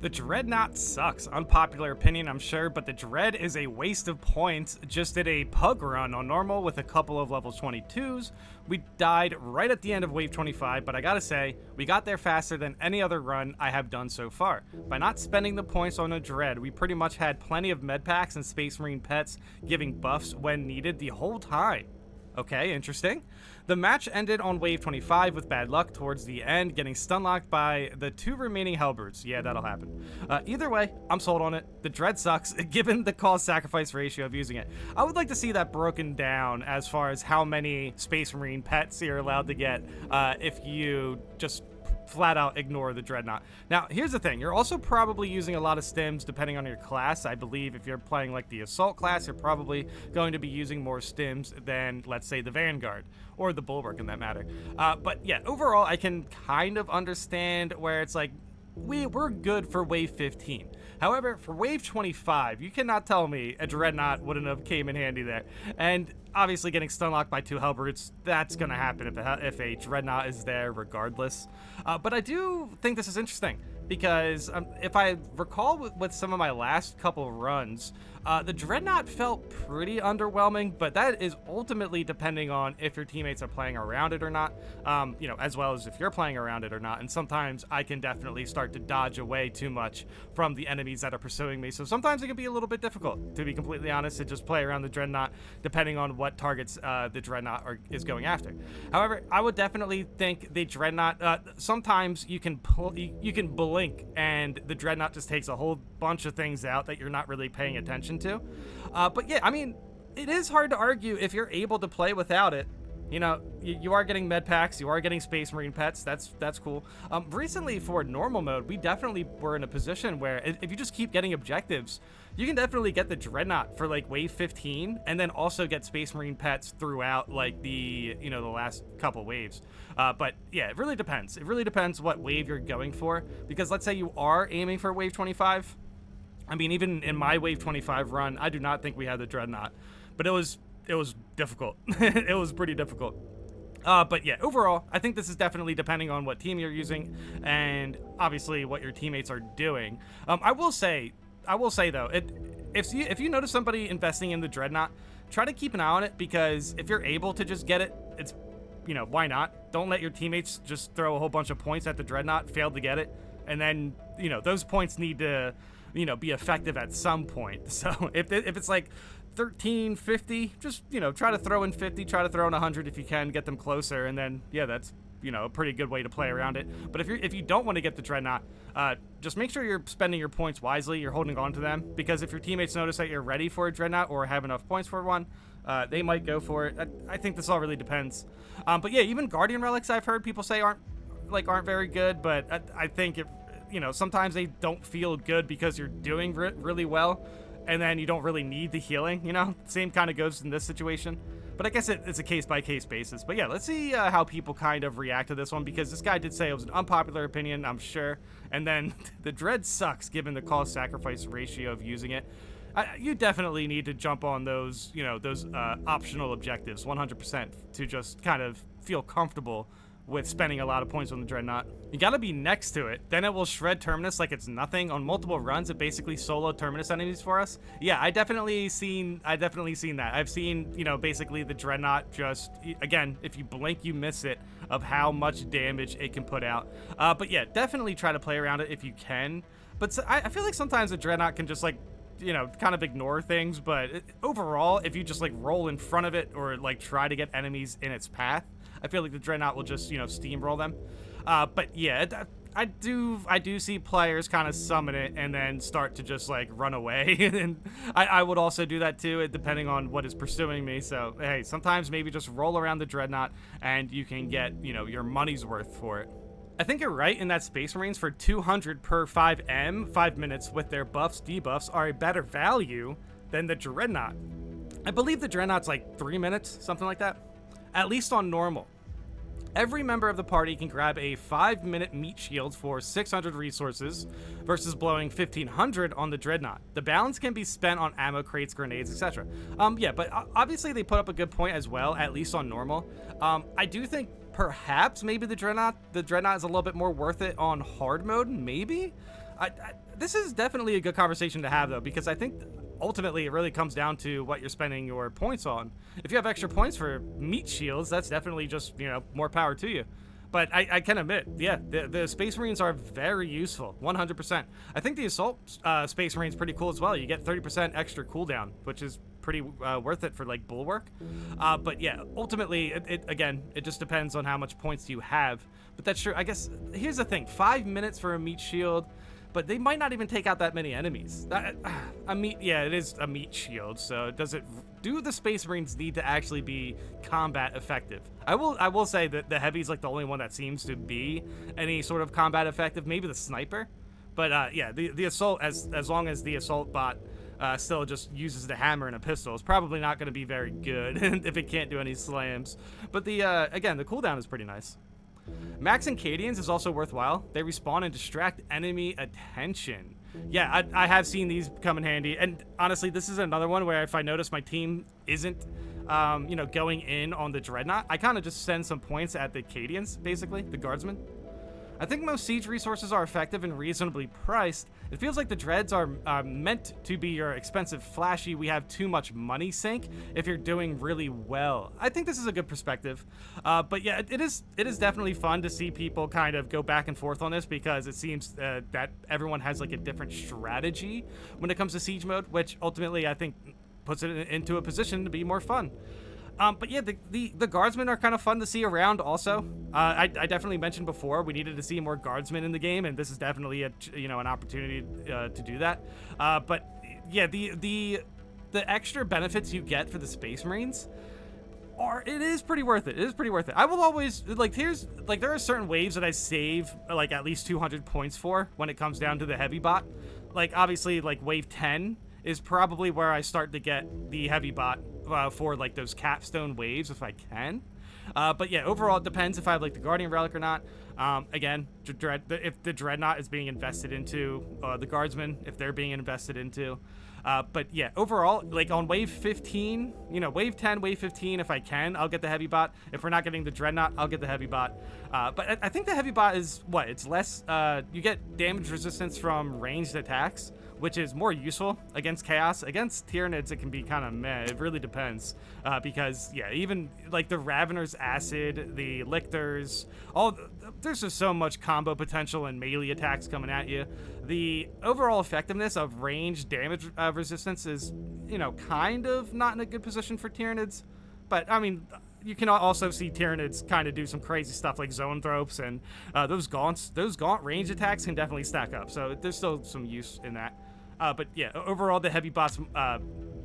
The Dreadnought sucks. Unpopular opinion, I'm sure, but the Dread is a waste of points. Just did a pug run on normal with a couple of level 22s. We died right at the end of wave 25, but I gotta say, we got there faster than any other run I have done so far. By not spending the points on a Dread, we pretty much had plenty of med packs and Space Marine pets giving buffs when needed the whole time. Okay, interesting. The match ended on wave 25 with bad luck towards the end, getting stun locked by the two remaining Hellbrutes. Yeah, that'll happen. Either way, I'm sold on it. The Dread sucks, given the cost-sacrifice ratio of using it. I would like to see that broken down as far as how many Space Marine pets you're allowed to get if you just flat out ignore the Dreadnought. Now, here's the thing. You're also probably using a lot of stims depending on your class. I believe if you're playing like the Assault class, you're probably going to be using more stims than, let's say, the Vanguard or the Bulwark in that matter. But yeah, overall, I can kind of understand where it's like, we're good for wave 15. However, for wave 25, you cannot tell me a Dreadnought wouldn't have came in handy there. And obviously getting stun locked by two Hellbrutes, that's going to happen if a Dreadnought is there regardless. But I do think this is interesting because if I recall with some of my last couple runs, the Dreadnought felt pretty underwhelming, but that is ultimately depending on if your teammates are playing around it or not, as well as if you're playing around it or not. And sometimes I can definitely start to dodge away too much from the enemies that are pursuing me. So sometimes it can be a little bit difficult, to be completely honest, to just play around the Dreadnought, depending on what targets the Dreadnought is going after. However, I would definitely think the Dreadnought, sometimes you can blink and the Dreadnought just takes a whole bunch of things out that you're not really paying attention to. But yeah, I mean, it is hard to argue if you're able to play without it. You know, you are getting med packs, you are getting Space Marine pets, that's cool. Recently for normal mode, we definitely were in a position where if you just keep getting objectives, you can definitely get the Dreadnought for like wave 15 and then also get Space Marine pets throughout like the last couple waves. But yeah, it really depends. It really depends what wave you're going for, because let's say you are aiming for wave 25. I mean, even in my wave 25 run, I do not think we had the Dreadnought, but it was difficult. It was pretty difficult. But yeah, overall, I think this is definitely depending on what team you're using and obviously what your teammates are doing. I will say though, if you notice somebody investing in the Dreadnought, try to keep an eye on it, because if you're able to just get it, it's, why not? Don't let your teammates just throw a whole bunch of points at the Dreadnought, fail to get it, and then, those points need to, be effective at some point. So if it's like 13, 50, just, try to throw in 50, try to throw in 100 if you can, get them closer, and then, yeah, that's, a pretty good way to play around it. But if you don't want to get the Dreadnought, just make sure you're spending your points wisely, you're holding on to them, because if your teammates notice that you're ready for a Dreadnought or have enough points for one, they might go for it. I think this all really depends. But yeah, even Guardian Relics, I've heard people say aren't very good, but I think if, sometimes they don't feel good because you're doing really well, and then you don't really need the healing, Same kind of goes in this situation. But I guess it's a case-by-case basis. But yeah, let's see how people kind of react to this one, because this guy did say it was an unpopular opinion, I'm sure. And then the Dread sucks given the cost-sacrifice ratio of using it. You definitely need to jump on those, those optional objectives 100% to just kind of feel comfortable with spending a lot of points on the Dreadnought. You gotta be next to it, then it will shred Terminus like it's nothing. On multiple runs, it basically solo Terminus enemies for us. Yeah, I definitely seen that. I've seen, basically the Dreadnought just, again, if you blink, you miss it, of how much damage it can put out. But yeah, definitely try to play around it if you can. But I feel like sometimes the Dreadnought can just like, kind of ignore things, but overall, if you just like roll in front of it or like try to get enemies in its path, I feel like the Dreadnought will just, steamroll them. But yeah, I do see players kind of summon it and then start to just like run away. And I would also do that too, depending on what is pursuing me. So hey, sometimes maybe just roll around the Dreadnought and you can get, your money's worth for it. I think you're right in that Space Marines for 200 per 5M, 5 minutes with their buffs, debuffs, are a better value than the Dreadnought. I believe the Dreadnought's like 3 minutes, something like that, at least on normal. Every member of the party can grab a 5-minute meat shield for 600 resources versus blowing 1500 on the Dreadnought. The balance can be spent on ammo crates, grenades, etc. Yeah, but obviously they put up a good point as well, at least on normal. I do think perhaps maybe the Dreadnought is a little bit more worth it on hard mode, maybe? This is definitely a good conversation to have, though, because I think ultimately it really comes down to what you're spending your points on. If you have extra points for meat shields, that's definitely just, more power to you. But I can admit, yeah, the Space Marines are very useful, 100%. I think the Assault Space Marine is pretty cool as well. You get 30% extra cooldown, which is pretty worth it for, like, Bulwark. But yeah, ultimately, it just depends on how much points you have. But that's true. I guess, here's the thing, 5 minutes for a meat shield, but they might not even take out that many enemies. It is a meat shield, so do the Space Marines need to actually be combat effective? I will say that the Heavy's like the only one that seems to be any sort of combat effective, maybe the Sniper. But yeah, the Assault, as long as the Assault bot still just uses the hammer and a pistol, is probably not going to be very good if it can't do any slams. But again, the cooldown is pretty nice. Maxing Cadians is also worthwhile. They respawn and distract enemy attention. Yeah, I have seen these come in handy. And honestly, this is another one where if I notice my team isn't, going in on the Dreadnought, I kind of just send some points at the Cadians, basically, the Guardsmen. I think most siege resources are effective and reasonably priced. It feels like the dreads are meant to be your expensive, flashy, we have too much money sink if you're doing really well. I think this is a good perspective. But yeah, it is definitely fun to see people kind of go back and forth on this, because it seems that everyone has like a different strategy when it comes to siege mode, which ultimately I think puts it into a position to be more fun. But yeah, the guardsmen are kind of fun to see around also. I definitely mentioned before we needed to see more guardsmen in the game, and this is definitely an opportunity to do that. But yeah, the extra benefits you get for the Space Marines it is pretty worth it. It is pretty worth it. I will always there are certain waves that I save like at least 200 points for when it comes down to the heavy bot. Like obviously like wave 10 is probably where I start to get the heavy bot for like those capstone waves if I can. But yeah, overall it depends if I have like the Guardian Relic or not. Again, if the Dreadnought is being invested into, the Guardsmen, if they're being invested into. But yeah, overall, like on wave 15, wave 10, wave 15, if I can, I'll get the heavy bot. If we're not getting the Dreadnought, I'll get the heavy bot. But I think the heavy bot is it's less, you get damage resistance from ranged attacks, which is more useful against Chaos. Against Tyranids, it can be kind of meh. It really depends. Because, yeah, even like the Ravener's Acid, the Lictors, there's just so much combo potential and melee attacks coming at you. The overall effectiveness of ranged damage resistance is, kind of not in a good position for Tyranids. But, I mean, you can also see Tyranids kind of do some crazy stuff like Zoanthropes, and those Gaunt range attacks can definitely stack up. So there's still some use in that. But yeah, overall, the heavy bot's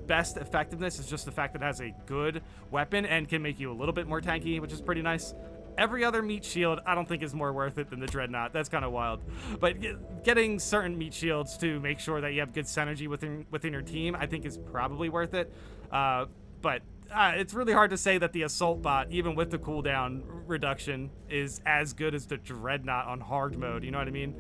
best effectiveness is just the fact that it has a good weapon and can make you a little bit more tanky, which is pretty nice. Every other meat shield, I don't think is more worth it than the Dreadnought. That's kind of wild. But getting certain meat shields to make sure that you have good synergy within your team, I think is probably worth it. But it's really hard to say that the Assault bot, even with the cooldown reduction, is as good as the Dreadnought on hard mode. You know what I mean?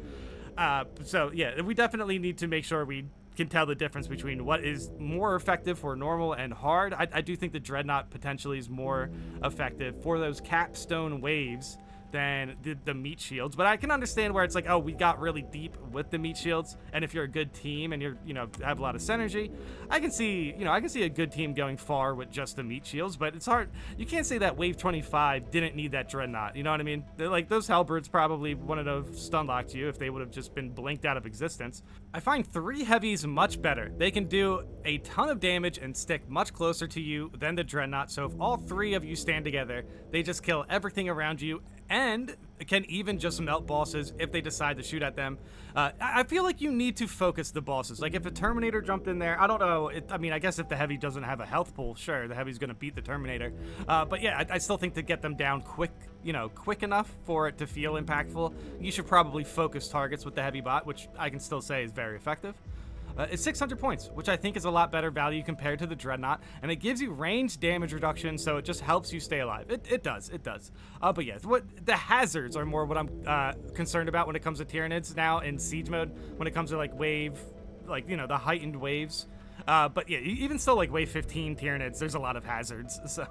So yeah, we definitely need to make sure we can tell the difference between what is more effective for normal and hard. I do think the Dreadnought potentially is more effective for those capstone waves than the meat shields, but I can understand where it's like, oh, we got really deep with the meat shields, and if you're a good team and you're have a lot of synergy, I can see a good team going far with just the meat shields. But it's hard. You can't say that wave 25 didn't need that Dreadnought. You know what I mean? They're like, those Halberds probably wouldn't have stun locked you if they would have just been blinked out of existence. I find 3 heavies much better. They can do a ton of damage and stick much closer to you than the Dreadnought. So if all 3 of you stand together, they just kill everything around you, and can even just melt bosses if they decide to shoot at them. I feel like you need to focus the bosses. Like if a Terminator jumped in there, I don't know. I guess if the heavy doesn't have a health pool, sure, the heavy's gonna beat the Terminator. But yeah, I still think to get them down quick enough for it to feel impactful, you should probably focus targets with the heavy bot, which I can still say is very effective. It's 600 points, which I think is a lot better value compared to the Dreadnought, and it gives you range damage reduction, so it just helps you stay alive. It does. But yeah, the hazards are more what I'm concerned about when it comes to Tyranids now in siege mode, when it comes to like wave, the heightened waves. But yeah, even still, like wave 15 Tyranids, there's a lot of hazards. So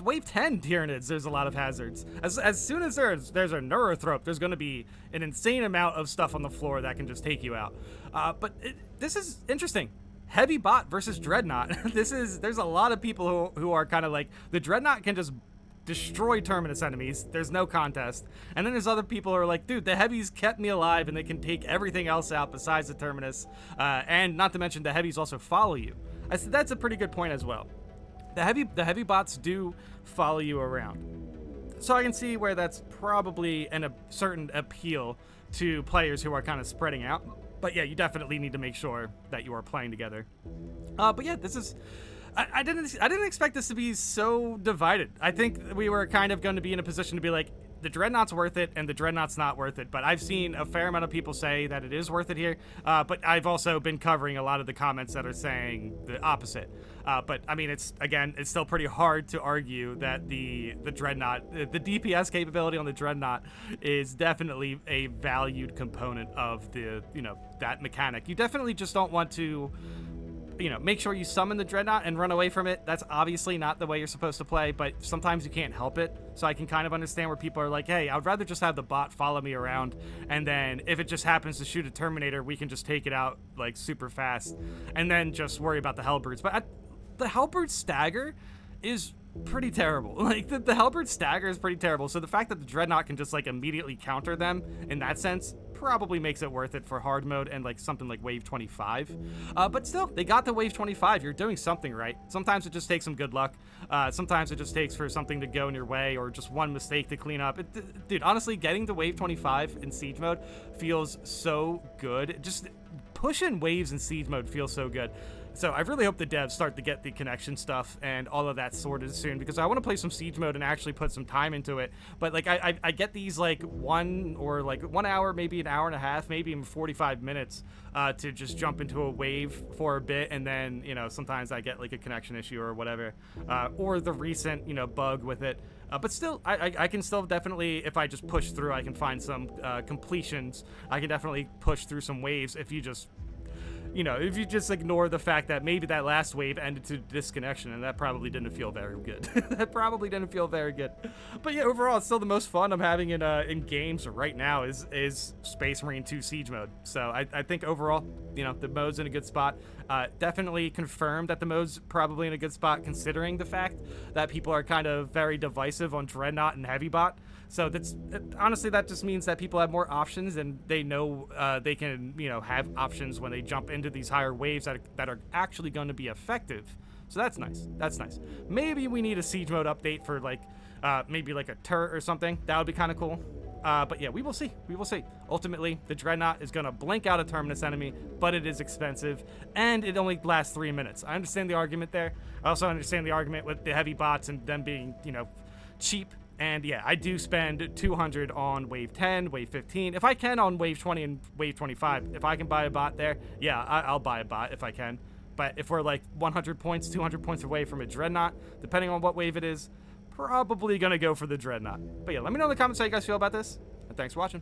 wave 10 Tyranids, there's a lot of hazards. As soon as there's a Neurothrope, there's going to be an insane amount of stuff on the floor that can just take you out. But this is interesting. Heavy bot versus Dreadnought. There's a lot of people who are kind of like, the Dreadnought can just destroy Terminus enemies. There's no contest. And then there's other people who are like, dude, the heavies kept me alive and they can take everything else out besides the Terminus. And not to mention the heavies also follow you. I said that's a pretty good point as well. The heavy bots do follow you around. So I can see where that's probably a certain appeal to players who are kind of spreading out. But yeah, you definitely need to make sure that you are playing together. But yeah, this is... I didn't expect this to be so divided. I think we were kind of going to be in a position to be like, the Dreadnought's worth it and the Dreadnought's not worth it. But I've seen a fair amount of people say that it is worth it here. But I've also been covering a lot of the comments that are saying the opposite. But I mean, it's still pretty hard to argue that the Dreadnought, the DPS capability on the Dreadnought is definitely a valued component of that mechanic. You definitely just don't want to, make sure you summon the Dreadnought and run away from it. That's obviously not the way you're supposed to play, but sometimes you can't help it. So I can kind of understand where people are like, hey, I would rather just have the bot follow me around, and then if it just happens to shoot a Terminator, we can just take it out like super fast, and then just worry about the Hellbirds. But the Hellbird stagger is pretty terrible. Like the Hellbird stagger is pretty terrible. So the fact that the Dreadnought can just like immediately counter them in that sense probably makes it worth it for hard mode and like something like wave 25. But still, they got to wave 25. You're doing something right. Sometimes it just takes some good luck. Sometimes it just takes for something to go in your way or just one mistake to clean up. Dude, honestly, getting to wave 25 in siege mode feels so good. Just pushing waves in siege mode feels so good. So I really hope the devs start to get the connection stuff and all of that sorted soon, because I want to play some siege mode and actually put some time into it. But like I get these like 1 hour, maybe an hour and a half, maybe even 45 minutes to just jump into a wave for a bit, and then sometimes I get like a connection issue or whatever, or the recent bug with it. But still, I can still definitely, if I just push through, I can find some completions. I can definitely push through some waves if you just ignore the fact that maybe that last wave ended to disconnection, and that probably didn't feel very good. That probably didn't feel very good. But yeah, overall, it's still the most fun I'm having in games right now is Space Marine 2 Siege Mode. So I think overall, the mode's in a good spot. Definitely confirmed that the mode's probably in a good spot, considering the fact that people are kind of very divisive on Dreadnought and Heavy Bot. So honestly, that just means that people have more options, and they know they can have options when they jump into these higher waves that are actually going to be effective. So that's nice. That's nice. Maybe we need a siege mode update for like maybe like a turret or something. That would be kind of cool. But yeah, we will see. We will see. Ultimately, the Dreadnought is going to blink out a Terminus enemy, but it is expensive, and it only lasts 3 minutes. I understand the argument there. I also understand the argument with the heavy bots and them being, cheap. And yeah, I do spend 200 on wave 10, wave 15. If I can on wave 20 and wave 25, if I can buy a bot there, yeah, I'll buy a bot if I can. But if we're like 100 points, 200 points away from a Dreadnought, depending on what wave it is, probably going to go for the Dreadnought. But yeah, let me know in the comments how you guys feel about this, and thanks for watching.